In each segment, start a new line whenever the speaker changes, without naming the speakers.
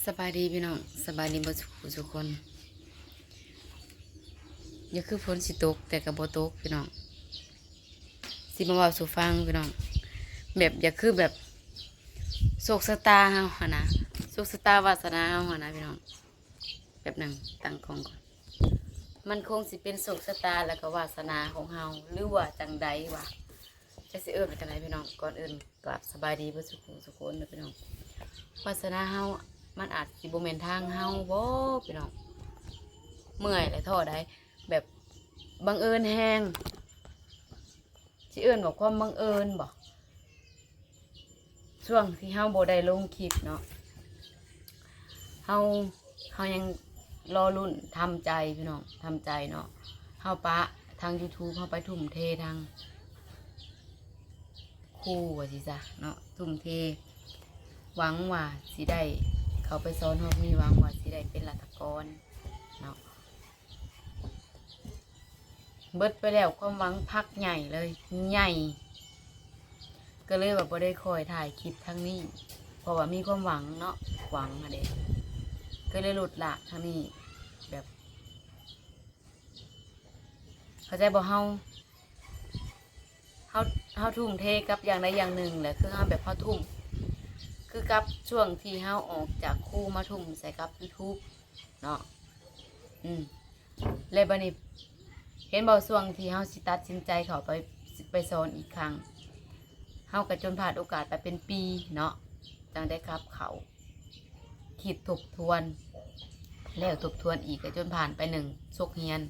สบายดีพี่น้องสบายดีบ่ทุกคนอย่าคือฝนสิตกแต่ก็บ่ตกพี่น้องสิมาเว้าสู่ฟังพี่น้องแบบอย่าคือแบบโชคชะตาเฮาหั่นนะโชคชะตาวาสนาเฮาหั่นนะพี่น้องแบบหนึงตั้งของก่อนมันคงสิเป็นโชคชะตาแล้วก็วาสนาของเฮาหรือว่าจังใดวะจะสิเอิ้นว่าจังไดพี่น้องก่อนอื่นกราบสบายดีบ่ทุกคนเด้อพี่น้องวาสนาเฮามันอาจสิบ่แม่นทางเฮาบ่พี่น้องเมื่อยและท้อได้แบบบังเอิญแฮงสิเอิ้นว่าความบังเอิญบ่ช่วงที่เฮาบ่ได้ลงคลิปเนาะเฮาเฮายังรอรุ่นทำใจพี่น้องทำใจเนาะเฮาปะทาง YouTube เฮาไปทุ่มเททางครูว่าสิซะเนาะทุ่มเทหวังว่าสิได้เขาไปสอนเฮามีหวังว่าสิได้เป็นรัฐกรเนาะเบิดไปแล้วความหวังพักใหญ่เลยใหญ่ก็เลยแบบบ่ได้คอยถ่ายคลิปทั้งนี้เพราะว่ามีความหวังเนาะหวังอะเด็กก็เลยหลุดละทั้งนี้แบบเข้าใจบ่เฮาทุ่มเทกับอย่างใดอย่างหนึ่งแหละคือเฮาแบบเฮาทุ่มคือกับช่วงที่เฮาออกจากครูมาทุ่มใส่กับ YouTube เนาะแล้วบัดนี้เห็นบ่ช่วงที่เฮาสิตัดสินใจเข้าไปสอนอีกครั้งเฮาก็จนผ่านโอกาสไปเป็นปีเนาะจังได้ครับเขาคิดทบทวนแล้วทบทวนอีกก็จนผ่านไป1 ชกเฮียน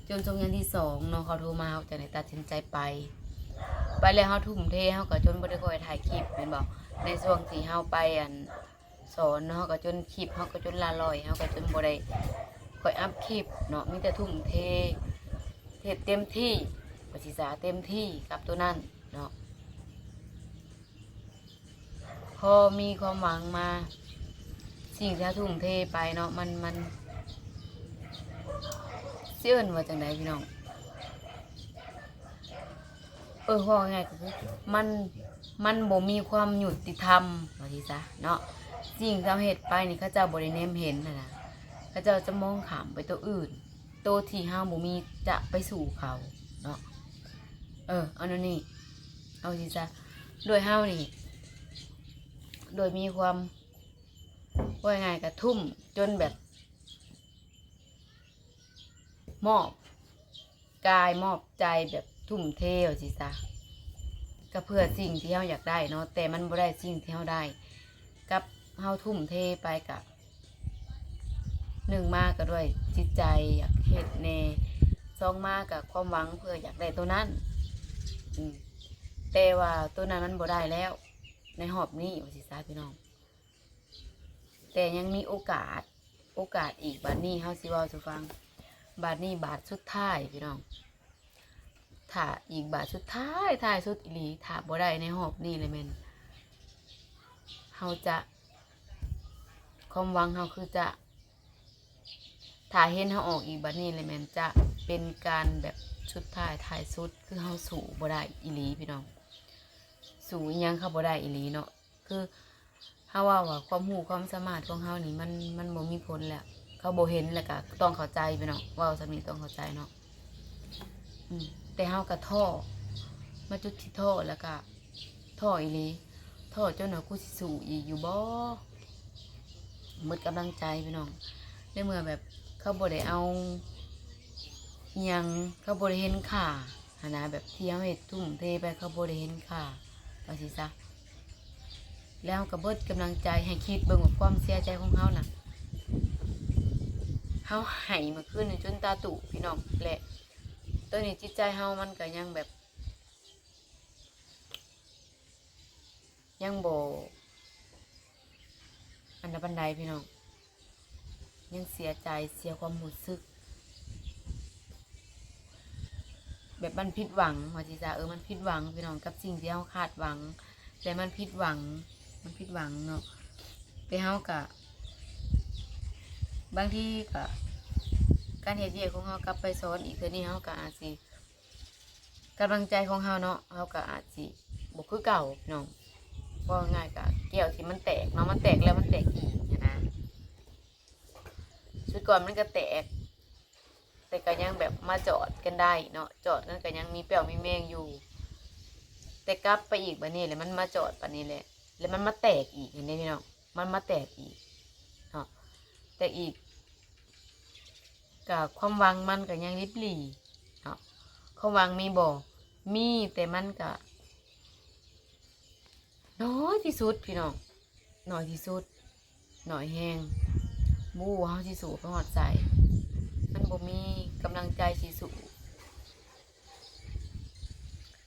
จนชกเฮียนที่2เนาะเขาโทรมาเฮาจังได้ตัดสินใจไปแล้วเฮาทุ่มเทเฮาก็จนบ่ได้ค่อยถ่ายคลิปแม่นบ่ในช่วงที่เฮาไปสอนเนาะเฮาก็จนคลิปเฮาก็จนละลอยเฮาก็จนบ่ได้ค่อยอัพคลิปเนาะมีแต่ทุ่มเทเต็มที่ปฏิษาเต็มที่กับตัวนั้นเนาะพอมีความหวังมาสิ่งที่ทุ่มเทไปเนาะมันเสื่อนว่าจังไดพี่น้องพอไงก็คือมันบ่มีความยุติธรรมว่าสิซะเนาะสิ่งที่เฮ็ดไปนี่เขาเจ้าบ่ได้แนมเห็นนะเขาเจ้าจะมองข้ามไปตัวอื่นตัวที่เฮาบ่มีจะไปสู่เขาเนาะเอานั่นนี่เอาสิซะโดยเฮานี่โดยมีความว่าไงกระทุ่มจนแบบมอบกายมอบใจแบบทุ่มเทเอาสิซะก็เพื่อสิ่งที่เฮาอยากได้เนาะแต่มันบ่ได้สิ่งที่เฮาได้กับเฮาทุ่มเทไปกับ1 มากก็ด้วยจิตใจอยากเฮ็ดแน่2 มากกับความหวังเพื่ออยากได้ตัวนั้นแต่ว่าตัวนั้นมันบ่ได้แล้วในหอบนี้ว่าสิซะพี่น้องแต่ยังมีโอกาสอีกบาดนี้เฮาสิเว้าสู่ฟังบาดนี้บาทสุดท้ายพี่น้องถ้าอีกบาทสุดท้ายสุดอีหลีถ้าบ่ได้ในหอบนี้เลยแม่นเฮาจะความหวังเฮาคือจะถ้าเห็นเฮาออกอีกบาดนี้เลยแม่นจะเป็นการแบบสุดท้ายสุดคือเฮาสู้บ่ได้อีหลีพี่น้องสู้อิหยังเขาบ่ได้อีหลีเนาะคือเฮาว่าความรู้ความสามารถของเฮานี่มันบ่มีผลแล้วเขาบ่เห็นแล้วก็ต้องเข้าใจพี่น้องว่าสำนี้ต้องเข้าใจเนาะแต่เฮาก็ท้อมาจุดที่ท้อแล้วก็ท้ออีหลีท้อจนว่ากูสิสู้อีกอยู่บ่หมดกำลังใจพี่น้องในเมื่อแบบเขาบ่ได้เอาอิหยังเขาบ่ได้เห็นค่าหั่นนะแบบที่เฮาเฮ็ดทุ่มเทไปเขาบ่ได้เห็นค่าว่าสิซะแล้วก็เบิดกำลังใจให้คิดเบิ่งว่าความเสียใจของเฮาน่ะเฮาให้เมื่อคืนนี่จนตาตุพี่น้องและตอนนี้จิตใจเฮามันก็ยังแบบยังบ่อันดับบันไดพี่น้องยังเสียใจเสียความรู้สึกแบบมันผิดหวังว่าสิจ้ามันผิดหวังพี่น้องกับสิ่งที่เฮาคาดหวังแต่มันผิดหวังเนาะแต่เฮาก็บางทีก็การเฮ็ดเวียกของเฮากลับไปสอนอีกเทื่อนี้เฮาก็อาจสิกำลังใจของเฮาเนาะเฮาก็อาจสิบ่คือเก่าพี่น้องว่าง่ายก็แก้วที่มันแตกเนาะมันแตกแล้วมันแตกอีกนะ ก่อนมันก็แตกแต่ก็ยังแบบมาจอดกันได้เนาะจอดกันก็ยังมีเปรี้ยวมีแมงอยู่แต่กลับไปอีกบัดนี้เลยมันมาจอดบัดนี้แหละแล้วมันมาแตกอีกเห็นไหมพี่น้องมันมาแตกอีกเนาะแต่อีกกับความหวังมันก็ยังริบหรี่เนาะความหวังมีบ่มีแต่มันก็น้อยที่สุดพี่น้องน้อยที่สุดน้อยแห้งบู้เฮาสิสู้ไปฮอดใส่มันบ่มีกำลังใจสิสู้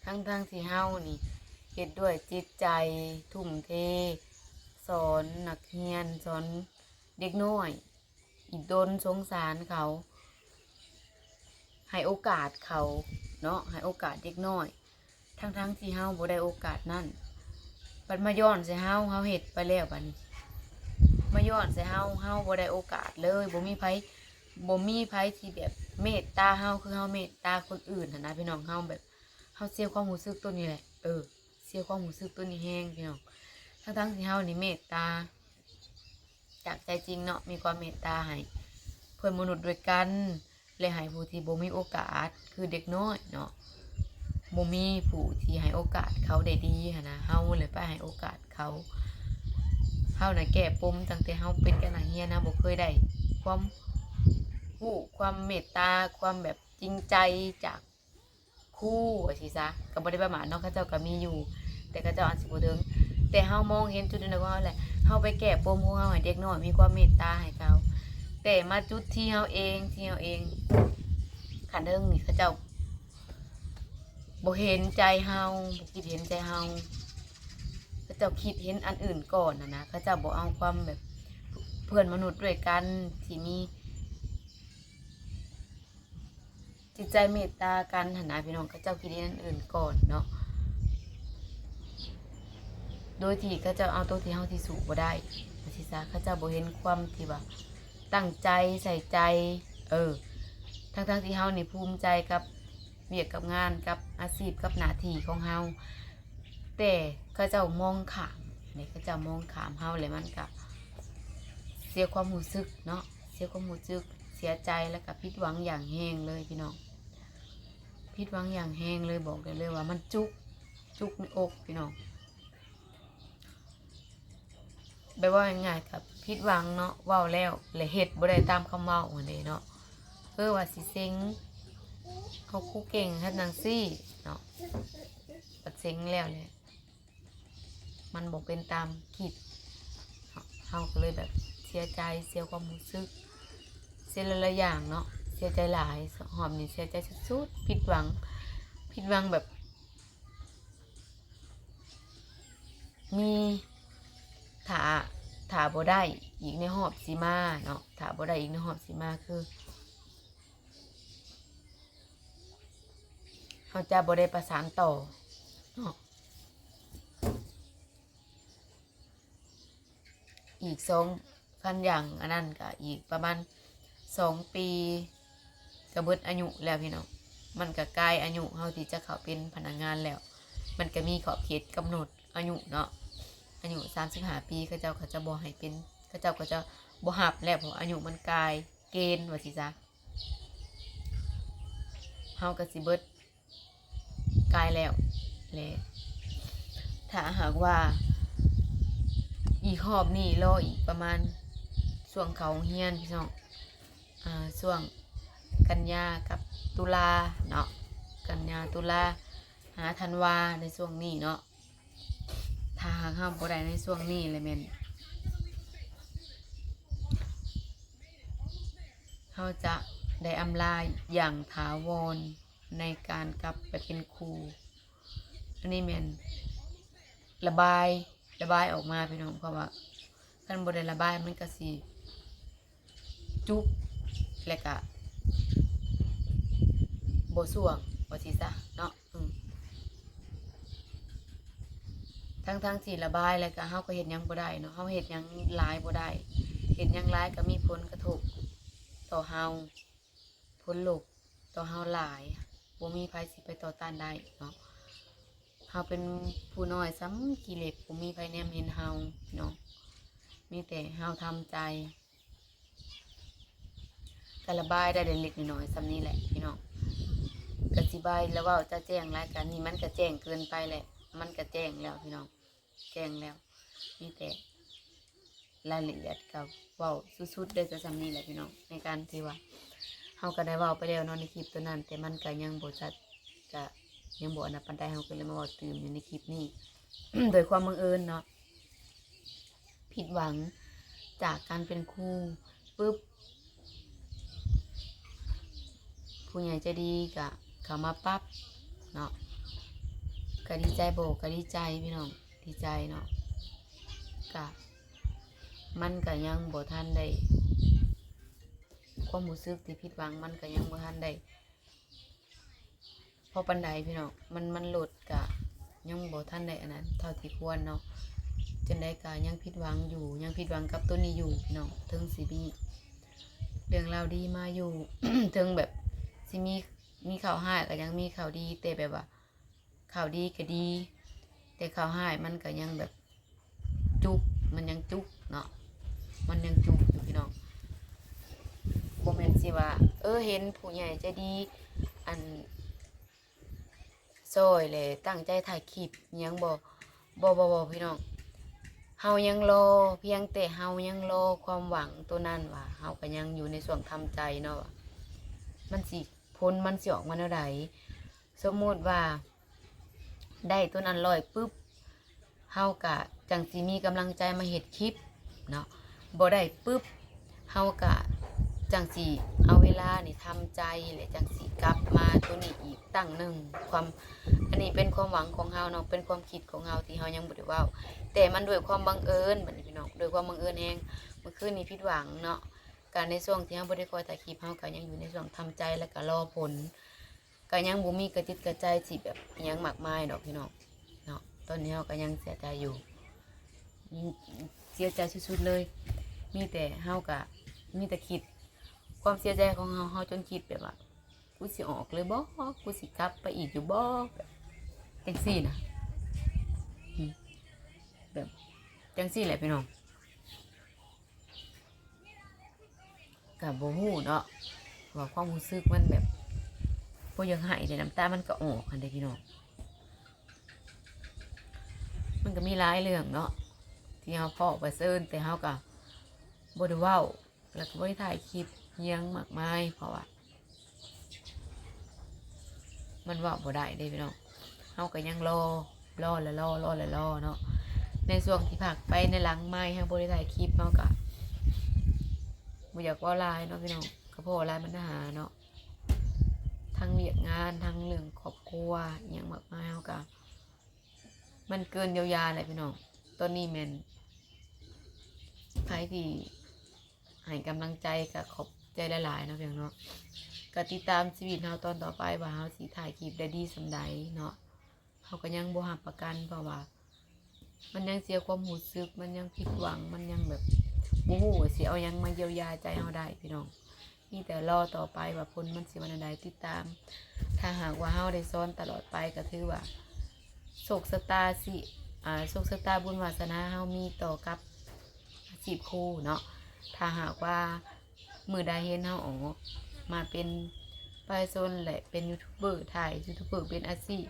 ทั้งที่เฮานี่เฮ็ดด้วยจิตใจทุ่มเทสอนนักเรียนสอนเด็กน้อยอีกโดนสงสารเขาให้โอกาสเขาเนาะให้โอกาสเด็กน้อยทั้งที่เฮาบ่ได้โอกาสนั่นบัดมาย้อนใส่เฮาเฮ็ดไปแล้วบัดนี้มาย้อนใส่เฮาบ่ได้โอกาสเลยบ่มีไผที่แบบเมตตาเฮาคือเฮาเมตตาคนอื่นหั่นนะพี่น้องเฮาแบบเฮาเสียความรู้สึกตัวนี้แหละเสียความรู้สึกตัวนี้แฮงพี่น้องทั้งที่เฮานี่เมตตาจากใจจริงเนาะมีความเมตตาให้เพื่อนมนุษย์ด้วยกันและให้ผู้ที่บ่มีโอกาสคือเด็กน้อยเนาะบ่มีผู้ที่ให้โอกาสเขาได้ดีหั่นนะเฮาเลยไปให้โอกาสเขาเฮาน่ะแก้ปมตั้งแต่เฮาเป็นกันนักเรียนนะบ่เคยได้ความรู้ความเมตตาความแบบจริงใจจากครูว่าสิซะก็บ่ได้ประมาทเนาะเขาเจ้าก็มีอยู่แต่เขาเจ้าอาจสิบ่ถึงแต่เฮามองเห็นจุดนั้นว่าแหละเฮาไปแก้ปมของเฮาให้เด็กน้อยมีความเมตตาให้เขาแต่มาจุดที่เฮาเองขันเด้งนี่เขาเจ้าบ่เห็นใจเฮาบ่คิดเห็นใจเฮาเขาเจ้าคิดเห็นอันอื่นก่อนนะเขาเจ้าบ่เอาความแบบเพื่อนมนุษย์ด้วยกันที่มีจิตใจเมตตากันหั่นนะพี่น้องเขาเจ้าคิดเห็นอันอื่นก่อนเนาะโดยที่เขาเจ้าเอาตัวที่เฮาที่สูบ่ได้สิซะเขาเจ้าบ่เห็นความที่ว่าตั้งใจใส่ใจทั้งที่เฮานี่ภูมิใจกับเวียกกับงานกับอาชีพกับหน้าที่ของเฮาแต่เขาเจ้ามองข้ามนี่เขาเจ้ามองข้ามเฮาเลยมันก็เสียความรู้สึกเนาะเสียความรู้สึกเสียใจแล้วก็ผิดหวังอย่างแห้งเลยพี่น้องผิดหวังอย่างแห้งเลยบอกได้เลยว่ามันจุกในอกพี่น้องแบบว่าง่ายๆกับผิดหวังเนาะเว้าแล้วและเฮ็ดบ่ได้ตามคำเว้าอันนี้เนาะว่าสิเซ็งเขาครูเก่งเฮ็ดจังซี่เนาะปัดเซ็งแล้วแหละมันบ่เป็นตามคิดเฮาก็เลยแบบเสียใจเสียความรู้สึกเสียหลายๆอย่างเนาะเสียใจหลายหอมนี่เสียใจสุดๆผิดหวังแบบมีถ้าบ่ได้อีกในหอบสิมาเนาะถ้าบ่ได้อีกในหอบสิมาคือเขาจะบ่ได้ประสานต่อเนาะอีก2,000อย่างอันนั้นก็อีกประมาณ2 ปีก็เบิดอายุแล้วพี่น้องมันก็ใกล้อายุเฮาที่จะเข้าเป็นพนักงานแล้วมันก็มีขอบเขตกำหนดอายุเนาะอายุ35 ปีเขาเจ้าก็จะบ่ให้เป็นเขาเจ้าก็จะบ่รับแล้วเพราะอายุมันกลายเกณฑ์ว่าสิจ๊ะเฮาก็สิเบิดกายแล้วแหละถ้าหากว่าอีกหอบนี่รออีกประมาณช่วงเขาเฮียนพี่น้องช่วงกันยากับตุลาเนาะกันยาตุลาหาธันวาในช่วงนี้เนาะถ้าหากห้ามบ่ได้ในช่วงนี้เลยแม่นเขาจะได้อำลาอย่างถาวรในการกลับไปเป็นครูอันนี้แม่นระบายออกมาพี่น้องเพราะว่าคันบ่ได้ระบายมันก็สิจุกแล้วก็บ่สวงว่าสิซะเนาะทั้งที่ระบายแล้วก็เฮาก็เฮ็ดหยังบ่ได้เนาะเฮาเฮ็ดหยังหลายบ่ได้เฮ็ดหยังหลายก็มีผลกระทบต่อเฮาผลลบต่อเฮาหลายบ่มีไผสิไปต่อต้านได้เนาะเฮาเป็นผู้น้อยซ้ำกิเลสบ่มีไผแนมเห็นเฮาเนาะมีแต่เฮาทำใจ ก็ระบายได้เล็กๆน้อยๆซ้ำนี้แหละพี่น้องก็สิบายแล้วว่าจะแจ้งรายการนี้มันก็แจ้งเกินไปแหละมันก็แจ้งแล้วพี่น้องแจ้งแล้วมีแต่รายละเอียดกับเว้าสุดๆได้จะซ้ำนี้แหละพี่น้องในการที่ว่าเฮาก็ได้เว้าไปแล้วเนาะในคลิปตัวนั้นแต่มันก็ยังบ่ชัดก็ยังบ่อันนั้นปานใดเฮาก็เลยมาเว้าตื่มอยู่ในคลิปนี้ โดยความบังเอิญเนาะผิดหวังจากการเป็นครูปุ๊บผู้ใหญ่ใจดีก็เข้ามาปั๊บเนาะก็ดีใจโบก็ดีใจพี่น้องดีใจเนาะก็มันก็ยังบ่ทันได้ความรู้สึกที่ผิดหวังมันก็ยังบ่ทันได้พอปันใดพี่น้องมันหลุดกะยังบ่ทันได้อันนั้นเท่าที่ควรเนาะจนได้กะยังผิดหวังอยู่ยังผิดหวังกับตัวนี้อยู่พี่น้องถึงสิมีเรื่องราวดีมาอยู่ ถึงแบบสิมีข่าวร้ายก็ยังมีข่าวดีแต่แบบว่าข่าวดีก็ดี แต่ข่าวร้ายมันก็ยังแบบจุกมันยังจุกเนาะมันยังจุกอยู่พี่น้องบ่แม่นสิว่าเห็นผู้ใหญ่ใจดีอันซอยเลยตั้งใจถ่ายคลิปยังบ่พี่น้องเฮายังรอเพียงแต่เฮายังรอความหวังตัวนั้นว่าเฮาก็ยังอยู่ในส่วนทำใจเนาะว่ามันสิพ้นมันสิออกมาแนวใดสมมุติว่าได้ตัวนั้น100ปึ๊บเฮาก็จังสิมีกำลังใจมาเฮ็ดคลิปเนาะบ่ได้ปึ๊บเฮาก็จังสิเอาเวลานี่ทำใจและจังสิกลับมาตัวนี้อีกตั้งหนึ่งความอันนี้เป็นความหวังของเฮาเนาะเป็นความคิดของเฮาที่เฮายังบ่ได้เว้าแต่มันด้วยความบังเอิญบัดนี้พี่น้องด้วยความบังเอิญเองเมื่อคืนนี้ผิดหวังเนาะการในช่วงที่เฮาบ่ได้คอยถ่ายคลิปเฮาก็ยังอยู่ในช่วงทำใจแล้วก็รอผลก็ยังบ่มีกระจิตกระใจสิแบบอิหยังมากมายดอกพี่น้องเนาะตอนนี้เฮาก็ยังเสียใจอยู่เสียใจสุดๆเลยมีแต่เฮาก็มีแต่คิดความเสียใจของเฮาจนคิดแบบว่ากูสิออกเลยบ่กูสิกลับไปอีกอยู่บ่แบบจังซี่นะแบบจังซี่แหละพี่น้องก็บ่ฮู้เนาะว่าความรู้สึกมันแบบบ่อยากให้แต่น้ำตามันก็ออกอันเด้พี่น้องมันก็มีหลายเรื่องเนาะที่เฮาพ้อไปเซิ้นแต่เฮาก็บ่ได้เว้าแล้วก็บ่ได้ถ่ายคลิปอิหยังมากมายเพราะว่ามันเว้าบ่ได้เด้พี่น้องเฮาก็ยังรอเนาะในช่วงที่พักไปในหลังไม้เฮาบ่ได้ถ่ายคลิปเฮาก็บ่อยากเว้าหลายเนาะพี่น้องก็เพราะว่าหลายปัญหาเนาะทั้งเวียกงานทั้งเรื่องครอบครัวอิหยังมากมายเฮาก็มันเกินเยียวยาแหละพี่น้องตอนนี้แม่นใครที่ให้กำลังใจก็ขอบใจหลายๆเนาะพี่น้องเนาะก็ติดตามชีวิตเฮาตอนต่อไปว่าเฮาสิถ่ายคลิปได้ดีส่ำใดเนาะเฮาก็ยังบ่รับประกันเพราะว่ามันยังเสียความรู้สึกมันยังผิดหวังมันยังแบบบ่ฮู้ว่าสิเอาหยังมาเยียวยาใจเฮาได้พี่น้องมีแต่รอต่อไปว่าผลมันสิวันใดติดตามถ้าหากว่าเฮาได้ซ้อนตลอดไปก็ถือว่าโชคชะตาสิโชคชะตาบุญวาสนาเฮามีต่อกับอาชีพครูเนาะถ้าหากว่ามื้อใดเห็นเฮาออกมาเป็นประชาชนและเป็นยูทูบเบอร์ถ่ายยูทูบเบอร์เป็นอาชีพ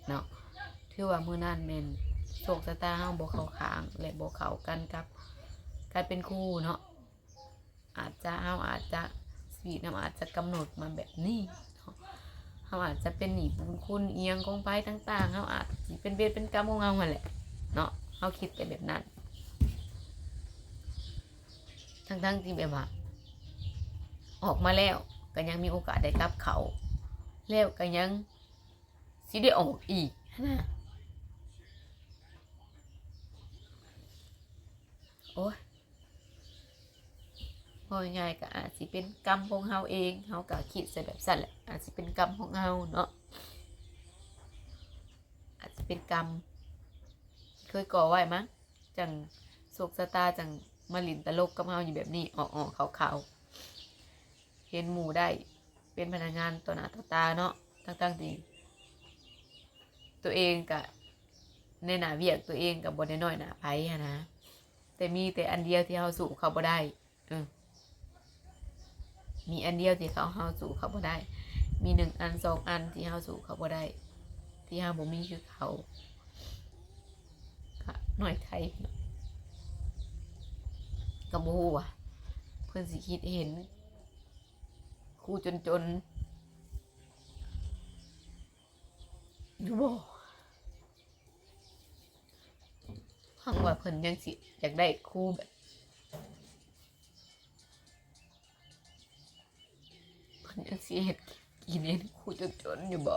เนาะถือว่ามื้อนั้นแม่นโชคชะตาเฮาบ่เข้าข้างและบ่เข้ากันกับการเป็นครูเนาะอาจจะชีวิตอาจจะกำหนดมาแบบนี้เนาะเฮาอาจจะเป็นหนี้บุญคุณเอียงของไปต่างๆเฮาอาจสิเป็นเวรเป็นกรรมของเฮาหั่นแหละเนาะเฮาคิดไปแบบนั้นทั้งที่แบบว่าออกมาแล้วก็ยังมีโอกาสได้กลับเขาแล้วก็ยังสิได้ออกอีกนะโอ้ยพอง่ายก็อาจสิเป็นกรรมของเฮาเองเฮาก็คิดใส่แบบสั่นแหละอาจสิเป็นกรรมของเฮาเนาะอาจจะเป็นกรรมเคยก่อไว้มั้งจังโชคชะตาจังมาหลินตลกกับเฮาอยู่แบบนี้อ่อๆขาวๆเห็นหมู่ได้เป็นพนักงานต่อหน้าต่อตาเนาะตั้งที่ตัวเองก็ในหน้าเวียกตัวเองก็บ่ได้น้อยหน้าไผนะแต่มีแต่อันเดียวที่เฮาสู้เขาบ่ได้ มีอันเดียวที่เขาเฮาสู่เขาบ่ได้ มี1 อัน 2 อันที่เฮาสู่เขาบ่ได้ ที่เฮาบ่มีคือเขาก็น้อยไทยก็บ่ฮู้ว่าเพิ่นสิคิดเห็นครูจนอยู่บ่ฟังว่าเพิ่นยังสิอยากได้ครูแบบเพิ่นยังสิเฮ็ดกินเห็นครูจนอยู่บ่